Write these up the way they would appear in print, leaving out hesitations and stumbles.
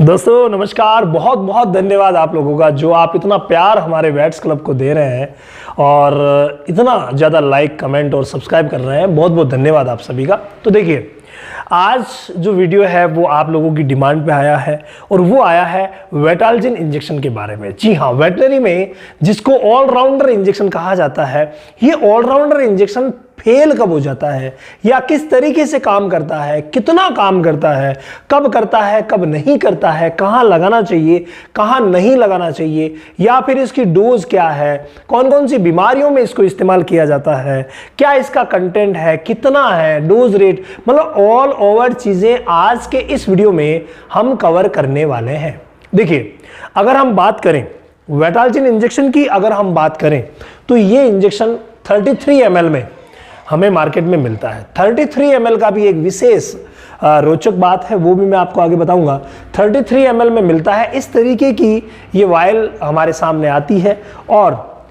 दोस्तों नमस्कार। बहुत बहुत धन्यवाद आप लोगों का जो आप इतना प्यार हमारे वेट्स क्लब को दे रहे हैं और इतना ज़्यादा लाइक कमेंट और सब्सक्राइब कर रहे हैं। बहुत बहुत धन्यवाद आप सभी का। तो देखिए, आज जो वीडियो है वो आप लोगों की डिमांड पे आया है और वो आया है वेटाल्जिन इंजेक्शन के बारे में। जी हाँ, वेटनरी में जिसको ऑलराउंडर इंजेक्शन कहा जाता है, ये ऑलराउंडर इंजेक्शन फेल कब हो जाता है या किस तरीके से काम करता है, कितना काम करता है, कब नहीं करता है, कहाँ लगाना चाहिए, कहाँ नहीं लगाना चाहिए, या फिर इसकी डोज क्या है, कौन कौन सी बीमारियों में इसको इस्तेमाल किया जाता है, क्या इसका कंटेंट है, कितना है, डोज रेट, मतलब ऑल ओवर चीजें आज के इस वीडियो में हम कवर करने वाले हैं। देखिए, अगर हम बात करें वेटाल्जिन इंजेक्शन की, अगर हम बात करें तो ये इंजेक्शन 33 ml में हमें मार्केट में मिलता है। 33 ml का भी एक विशेष रोचक बात है, वो भी मैं आपको आगे बताऊंगा। 33 ml में मिलता है, इस तरीके की ये वायल हमारे सामने आती है। और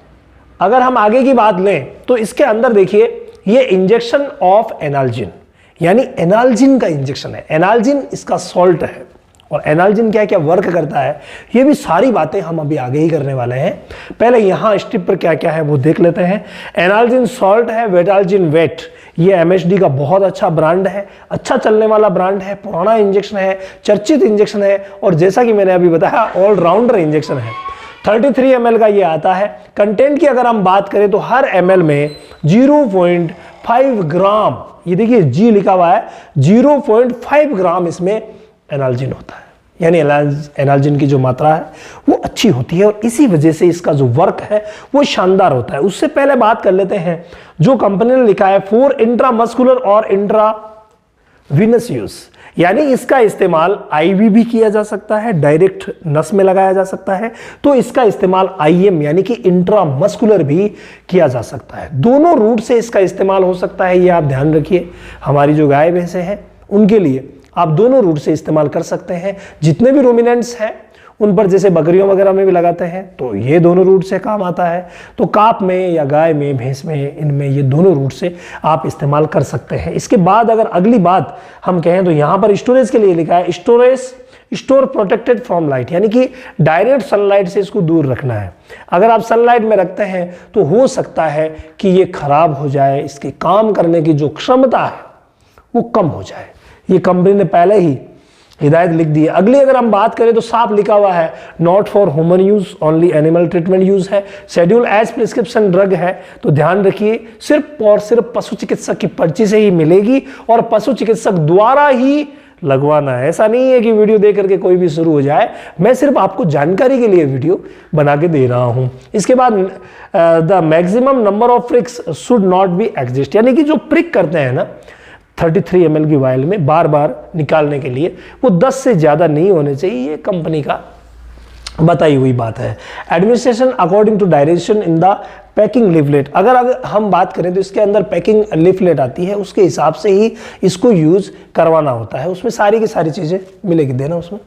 अगर हम आगे की बात लें तो इसके अंदर देखिए, ये इंजेक्शन ऑफ एनाल्जिन, यानी एनाल्जिन का इंजेक्शन है। एनाल्जिन इसका सॉल्ट है और एनाल्जिन क्या क्या वर्क करता है, ये भी सारी बातें हम अभी आगे ही करने वाले हैं। पहले यहाँ स्ट्रिप पर क्या क्या है वो देख लेते हैं। एनाल्जिन सॉल्ट है, वेटाल्जिन वेट, ये एमएसडी का बहुत अच्छा ब्रांड है, अच्छा चलने वाला ब्रांड है, पुराना इंजेक्शन है, चर्चित इंजेक्शन है और जैसा कि मैंने अभी बताया ऑलराउंडर इंजेक्शन है। 33 ml का ये आता है। कंटेंट की अगर हम बात करें तो हर ml में 0.5 ग्राम, ये देखिए जी लिखा हुआ है, 0.5 ग्राम इसमें एनाल्जिन होता है। यानी एनाल्जिन की जो मात्रा है वो अच्छी होती है और इसी वजह से इसका जो वर्क है वो शानदार होता है। उससे पहले बात कर लेते हैं जो कंपनी ने लिखा है फॉर इंट्रामस्कुलर और इंट्रावीनस यूज, यानी इसका इस्तेमाल आईवी भी किया जा सकता है, डायरेक्ट नस में लगाया जा सकता है, तो इसका इस्तेमाल आईएम यानी कि इंट्रामस्कुलर भी किया जा सकता है। दोनों रूट से इसका इस्तेमाल हो सकता है, ये आप ध्यान रखिए। हमारी जो गाय भैंसे हैं उनके लिए आप दोनों रूट से इस्तेमाल कर सकते हैं। जितने भी रोमिनेंट्स हैं उन पर, जैसे बकरियों वगैरह में भी लगाते हैं, तो ये दोनों रूट से काम आता है। तो काप में या गाय में, भैंस में, इनमें ये दोनों रूट से आप इस्तेमाल कर सकते हैं। इसके बाद अगर अगली बात हम कहें तो यहाँ पर स्टोरेज के लिए लिखा है स्टोर प्रोटेक्टेड फ्रॉम लाइट, यानी कि डायरेक्ट सनलाइट से इसको दूर रखना है। अगर आप सनलाइट में रखते हैं तो हो सकता है कि ये खराब हो जाए, इसके काम करने की जो क्षमता है वो कम हो जाए। ये कंपनी ने पहले ही हिदायत लिख दी है। अगली अगर हम बात करें तो साफ लिखा हुआ है not for human use, only animal treatment use है, शेड्यूल एज प्रिस्क्रिप्शन ड्रग है। तो ध्यान रखिए, सिर्फ और सिर्फ पशु चिकित्सक की पर्ची से ही मिलेगी और पशु चिकित्सक द्वारा ही लगवाना है। ऐसा नहीं है कि वीडियो देख करके कोई भी शुरू हो जाए, मैं सिर्फ आपको जानकारी के लिए वीडियो बना के दे रहा हूं। इसके बाद the maximum number of prix should not be exist, यानी कि जो प्रिक करते हैं ना 33 ml की वायल में बार बार निकालने के लिए, वो 10 से ज़्यादा नहीं होने चाहिए। ये कंपनी का बताई हुई बात है। Administration according to direction in the packing leaflet, अगर हम बात करें तो इसके अंदर पैकिंग लिफलेट आती है, उसके हिसाब से ही इसको यूज करवाना होता है। उसमें सारी की सारी चीज़ें मिलेगी, देना उसमें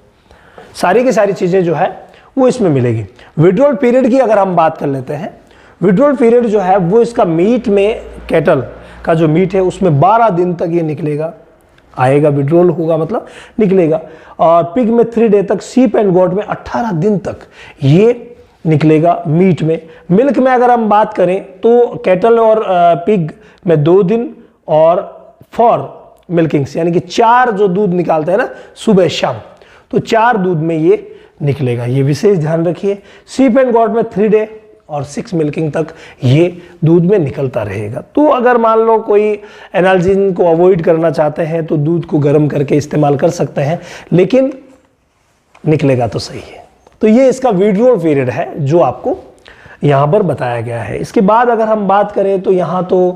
सारी की सारी चीज़ें जो है वो इसमें मिलेगी। विड्रॉल पीरियड की अगर हम बात कर लेते हैं, विड्रॉल पीरियड जो है वो इसका मीट में, कैटल का जो मीट है उसमें 12 दिन तक ये निकलेगा, आएगा, विड्रॉल होगा मतलब निकलेगा। और पिग में 3 डे तक, सीप एंड गोट में 18 दिन तक ये निकलेगा मीट में। मिल्क में अगर हम बात करें तो कैटल और पिग में 2 दिन, और फॉर मिल्किंग्स यानी कि 4 जो दूध निकालते हैं ना सुबह शाम, तो 4 दूध में ये निकलेगा। ये विशेष ध्यान रखिए। सीप एंड गोट में 3 डे और 6 मिल्किंग तक ये दूध में निकलता रहेगा। तो अगर मान लो कोई एनाल्जिन को अवॉइड करना चाहते हैं तो दूध को गर्म करके इस्तेमाल कर सकते हैं, लेकिन निकलेगा तो सही है। तो ये इसका विड्रॉल पीरियड है जो आपको यहाँ पर बताया गया है। इसके बाद अगर हम बात करें तो यहाँ तो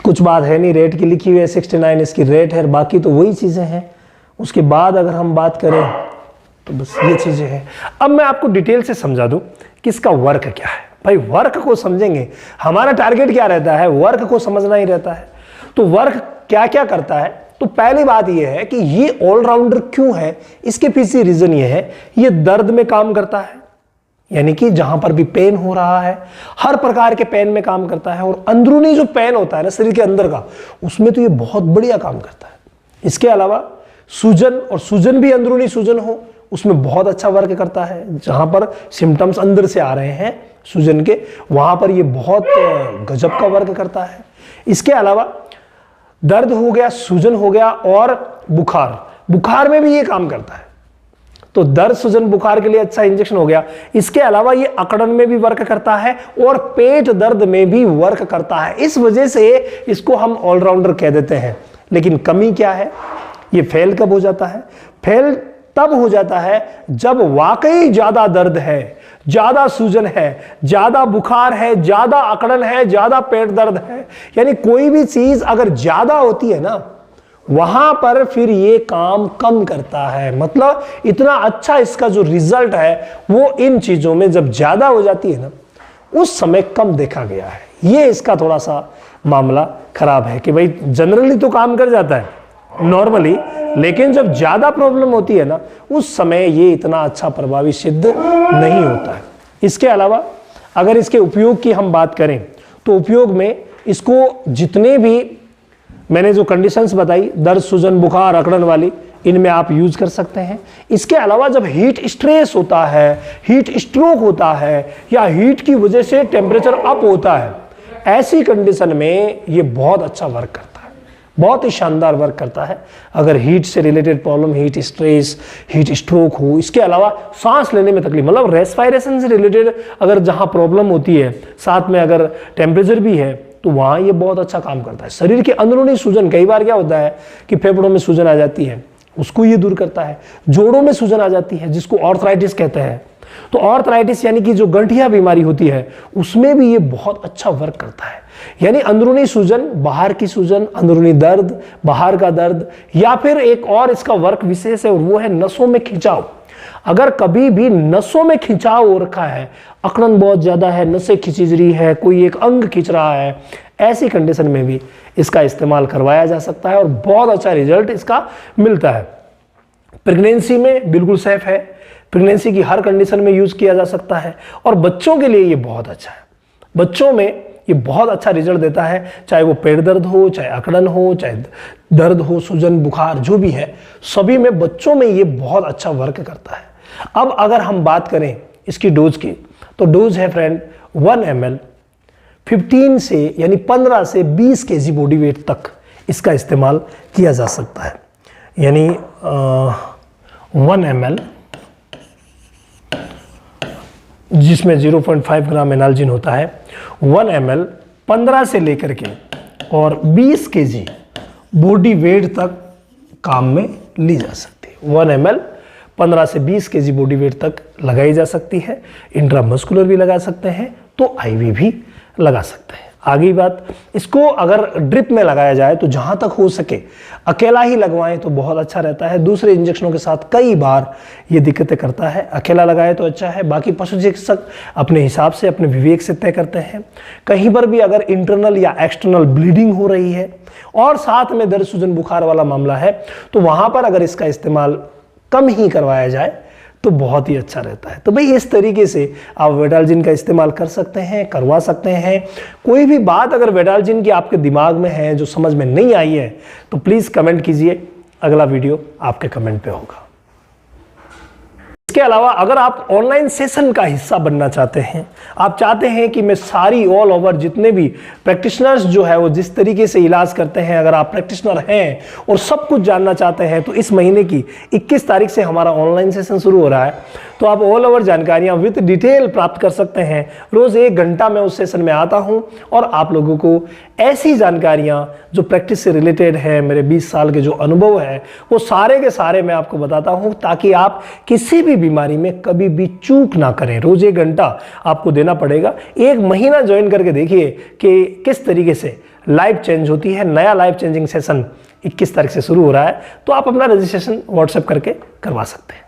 कुछ बात है नहीं, रेट की लिखी हुई है 69 इसकी रेट है, बाकी तो वही चीज़ें हैं। उसके बाद अगर हम बात करें तो बस ये चीजें हैं। अब मैं आपको डिटेल से समझा दूं कि इसका वर्क क्या है। भाई वर्क को समझेंगे, हमारा टारगेट क्या रहता है, वर्क को समझना ही रहता है। तो वर्क क्या क्या करता है, तो पहली बात ये है कि ये ऑलराउंडर क्यों है, इसके पीछे रीजन ये है, ये दर्द में काम करता है, यानी कि जहां पर भी पेन हो रहा है, हर प्रकार के पेन में काम करता है। और अंदरूनी जो पेन होता है ना शरीर के अंदर का, उसमें तो ये बहुत बढ़िया काम करता है। इसके अलावा सूजन, और सूजन भी अंदरूनी सूजन हो उसमें बहुत अच्छा वर्क करता है। जहां पर सिम्टम्स अंदर से आ रहे हैं सूजन के, वहां पर ये बहुत गजब का वर्क करता है। इसके अलावा दर्द हो गया, सूजन हो गया और बुखार में भी ये काम करता है। तो दर्द, सूजन, बुखार के लिए अच्छा इंजेक्शन हो गया। इसके अलावा ये अकड़न में भी वर्क करता है और पेट दर्द में भी वर्क करता है। इस वजह से इसको हम ऑलराउंडर कह देते हैं। लेकिन कमी क्या है, ये फेल कब हो जाता है? फेल तब हो जाता है जब वाकई ज्यादा दर्द है, ज्यादा सूजन है, ज्यादा बुखार है, ज्यादा अकड़न है, ज्यादा पेट दर्द है। यानी कोई भी चीज अगर ज्यादा होती है ना, वहां पर फिर ये काम कम करता है। मतलब इतना अच्छा इसका जो रिजल्ट है वो इन चीजों में जब ज्यादा हो जाती है ना, उस समय कम देखा गया है। ये इसका थोड़ा सा मामला खराब है कि भाई जनरली तो काम कर जाता है नॉर्मली, लेकिन जब ज्यादा प्रॉब्लम होती है ना, उस समय ये इतना अच्छा प्रभावी सिद्ध नहीं होता है। इसके अलावा अगर इसके उपयोग की हम बात करें तो उपयोग में इसको जितने भी मैंने जो कंडीशंस बताई, दर्द, सूजन, बुखार, अकड़न वाली, इनमें आप यूज कर सकते हैं। इसके अलावा जब हीट स्ट्रेस होता है, हीट स्ट्रोक होता है या हीट की वजह से टेम्परेचर अप होता है, ऐसी कंडीशन में ये बहुत अच्छा वर्क करता है, बहुत ही शानदार वर्क करता है। अगर हीट से related problem, heat stress, heat stroke हो, इसके अलावा सांस लेने में तकलीफ, मतलब रेस्पिरेशन से रिलेटेड अगर जहां प्रॉब्लम होती है, साथ में अगर टेम्परेचर भी है, तो वहां ये बहुत अच्छा काम करता है। शरीर के अंदरूनी सूजन, कई बार क्या होता है कि फेफड़ों में सूजन आ जाती है, उसको ये दूर करता है। जोड़ों में सूजन आ जाती है जिसको ऑर्थराइटिस कहते हैं, तो ऑर्थराइटिस यानी कि जो गंठिया बीमारी होती है, उसमें भी ये बहुत अच्छा वर्क करता है। यानी अंदरूनी सूजन, बाहर की सूजन, अंदरूनी दर्द, बाहर का दर्द, या फिर एक और इसका वर्क विशेष है, वो है नसों में खिंचाव। अगर कभी भी नसों में खिंचाव हो रखा है, अकड़न बहुत ज्यादा है, नसें खिंच रही है, कोई एक अंग खिंच रहा है, ऐसी कंडीशन में भी इसका इस्तेमाल करवाया जा सकता है और बहुत अच्छा रिजल्ट इसका मिलता है। प्रेगनेंसी में बिल्कुल सेफ है, प्रेगनेंसी की हर कंडीशन में यूज किया जा सकता है और बच्चों के लिए ये बहुत अच्छा है। बच्चों में ये बहुत अच्छा रिजल्ट देता है, चाहे वो पेट दर्द हो, चाहे अकड़न हो, चाहे दर्द हो, सूजन, बुखार जो भी है, सभी में बच्चों में ये बहुत अच्छा वर्क करता है। अब अगर हम बात करें इसकी डोज की, तो डोज है फ्रेंड 1 ml 15 से यानी 15 से 20 kg बॉडी वेट तक इसका इस्तेमाल किया जा सकता है। यानी 1 ml जिसमें 0.5 ग्राम एनाल्जिन होता है, 1 ml 15 से लेकर के और 20 kg बॉडी वेट तक काम में ली जा सकती है। 1 ml 15 से 20 kg बॉडी वेट तक लगाई जा सकती है। इंट्रामस्कुलर भी लगा सकते हैं, तो आईवी भी लगा सकते हैं। आगे बात, इसको अगर ड्रिप में लगाया जाए तो जहां तक हो सके अकेला ही लगवाएं तो बहुत अच्छा रहता है। दूसरे इंजेक्शनों के साथ कई बार ये दिक्कतें करता है, अकेला लगाए तो अच्छा है। बाकी पशु चिकित्सक अपने हिसाब से, अपने विवेक से तय करते हैं। कहीं पर भी अगर इंटरनल या एक्सटर्नल ब्लीडिंग हो रही है और साथ में दर्द, सूजन, बुखार वाला मामला है, तो वहां पर अगर इसका इस्तेमाल कम ही करवाया जाए तो बहुत ही अच्छा रहता है। तो भाई इस तरीके से आप वेडाल्जिन का इस्तेमाल कर सकते हैं, करवा सकते हैं। कोई भी बात अगर वेडाल्जिन की आपके दिमाग में है जो समझ में नहीं आई है, तो प्लीज़ कमेंट कीजिए, अगला वीडियो आपके कमेंट पे होगा। इसके अलावा अगर आप ऑनलाइन सेशन का हिस्सा बनना चाहते हैं, आप चाहते हैं कि मैं सारी ऑल ओवर जितने भी प्रैक्टिशनर्स जो है वो जिस तरीके से इलाज करते हैं, अगर आप प्रैक्टिशनर हैं और सब कुछ जानना चाहते हैं, तो इस महीने की 21 तारीख से हमारा ऑनलाइन सेशन शुरू हो रहा है। तो आप ऑल ओवर जानकारियां विद डिटेल प्राप्त कर सकते हैं। रोज 1 घंटा मैं उस सेशन में आता हूं और आप लोगों को ऐसी जानकारियां जो प्रैक्टिस से रिलेटेड है, मेरे 20 साल के जो अनुभव है, वो सारे के सारे मैं आपको बताता हूं, ताकि आप किसी भी बीमारी में कभी भी चूक ना करें। रोज 1 घंटा आपको देना पड़ेगा। 1 महीना ज्वाइन करके देखिए कि किस तरीके से लाइफ चेंज होती है। नया लाइफ चेंजिंग सेशन 21 तारीख से शुरू हो रहा है, तो आप अपना रजिस्ट्रेशन व्हाट्सएप करके करवा सकते हैं।